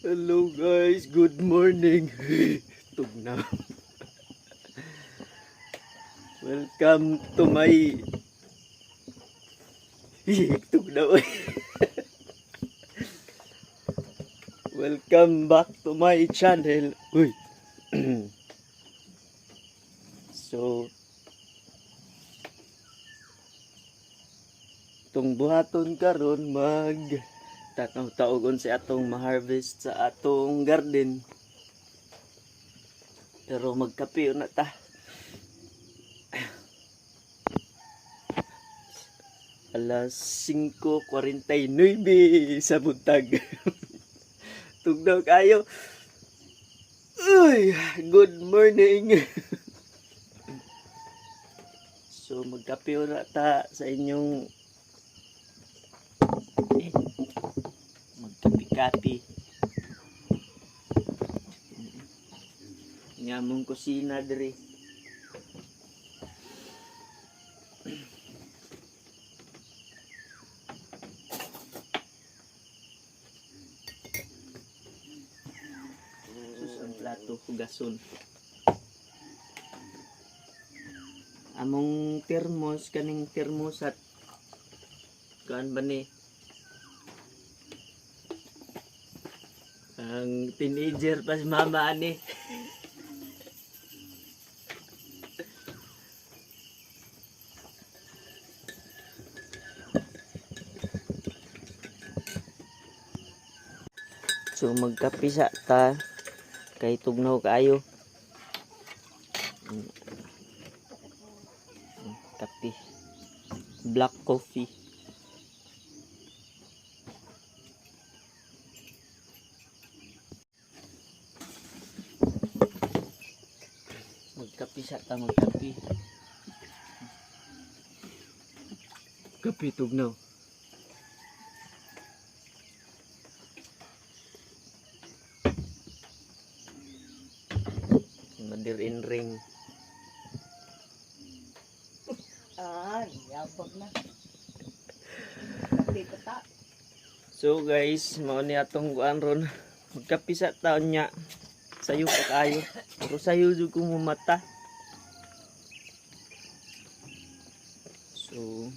Hello guys, good morning. Tugnaw. Welcome to my tugnaw. Welcome back to my channel. Uy. So, tong buhaton karon mag tanaw-taogon sa atong ma-harvest sa atong garden. Pero magkape na ta. Alas 5:49 sa buntag. Tugnaw kayo. Uy, good morning. So magkape na ta sa inyong magkape-kape. Nyamong kusina diri. Sus ang plato hugason. Among termos kaning termosat kan ba ni ang teenager pas mama ani. So magkape sa ta kay tugnaw kaayo. Kape. Black coffee. Magkape sa ta magkape. Kape tugnaw. Madirin ring. Yabag na. Kape ta. So guys, mao ni atong kuan ron. Magkape sa taon nya. Sayo pa kayo. Pero sayo jud ko mo mata. So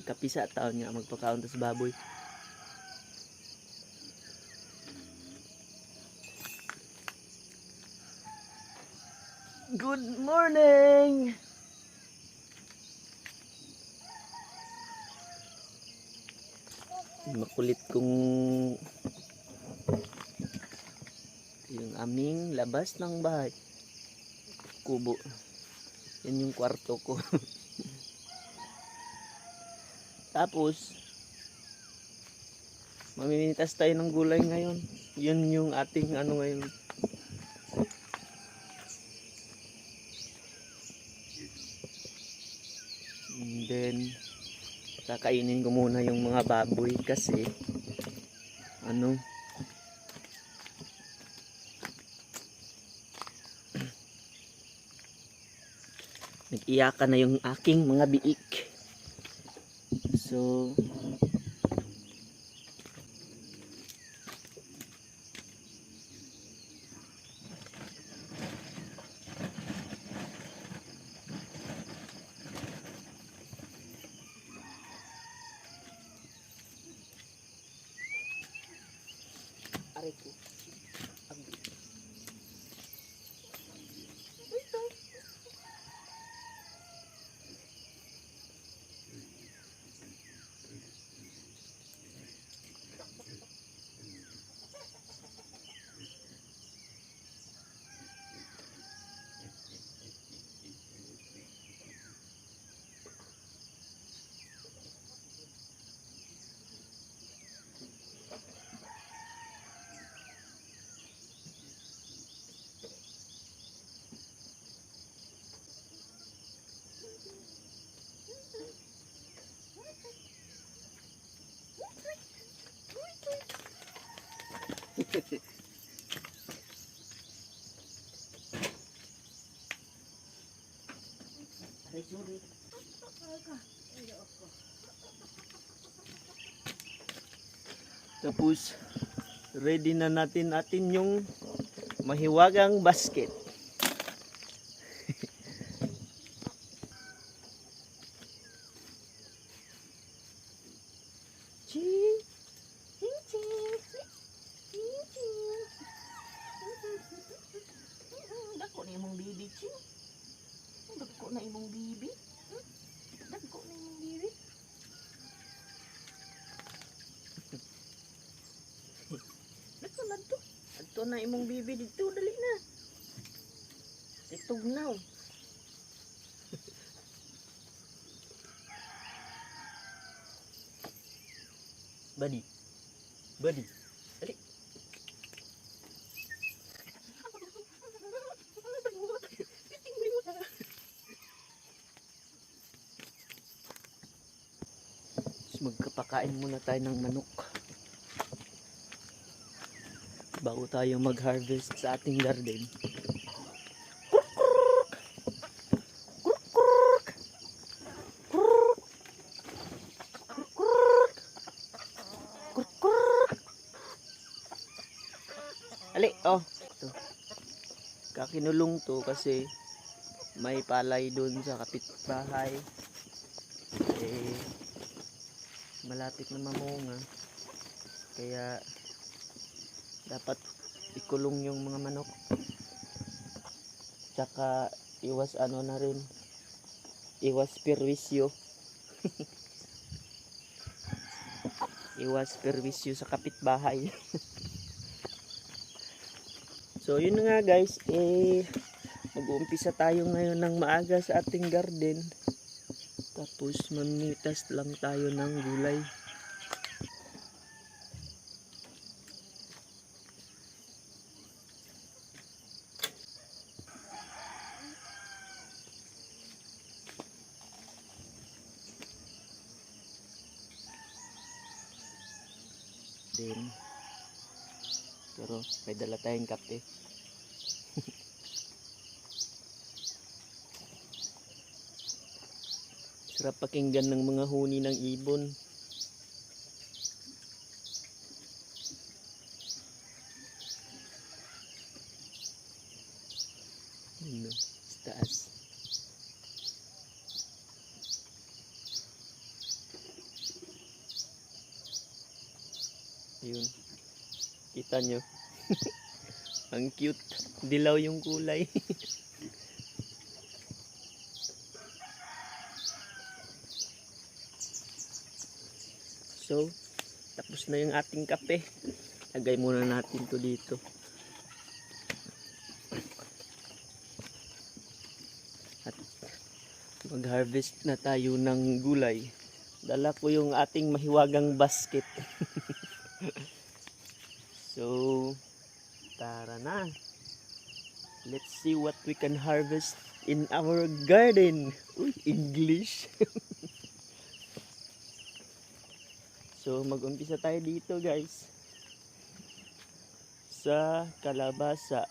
kape sa taon nya magpakaon ta sa baboy. Good morning. Makulit kong yung aming labas ng bahay. Kubo. Yan yung kwarto ko. Tapos mamimitas tayo ng gulay ngayon. Yun yung ating ano ngayon. And then kakainin ko muna yung mga baboy kasi ano nag-iyakan na yung aking mga biik. So aray ko. Aray, sorry. Tapos ready na natin yung mahiwagang basket. Ching! Ching ching! Ching ching! Dako na imong bibi, Ching. Dako na imong bibi. Dako na imong bibi. Dako na to. Adto na imong bibi dito, dali na. Tugnaw. Buddy. Buddy. Dali. Magkapakain muna tayo ng manok bago tayo mag-harvest sa ating garden. Ali, oh. Ito. Kakinulong to kasi may palay doon sa kapitbahay. Malapit na mamunga, kaya dapat ikulong yung mga manok, tsaka iwas na rin, iwas perwisyo. Iwas perwisyo sa kapitbahay. So yun na nga guys, mag-uumpisa tayo ngayon ng maaga sa ating garden. Tapos mamitas lang tayo ng gulay. Pero may dala tayong kape. Sarap pakinggan ng mga huni ng ibon. Ano, sa taas. Ayun. Kita nyo. Ang cute. Dilaw yung kulay. So, tapos na yung ating kape. Lagay muna natin to dito. At mag-harvest na tayo ng gulay. Dala ko yung ating mahiwagang basket. So, tara na. Let's see what we can harvest in our garden. Uy, English. So mag-umpisa tayo dito guys sa kalabasa.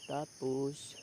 Tapos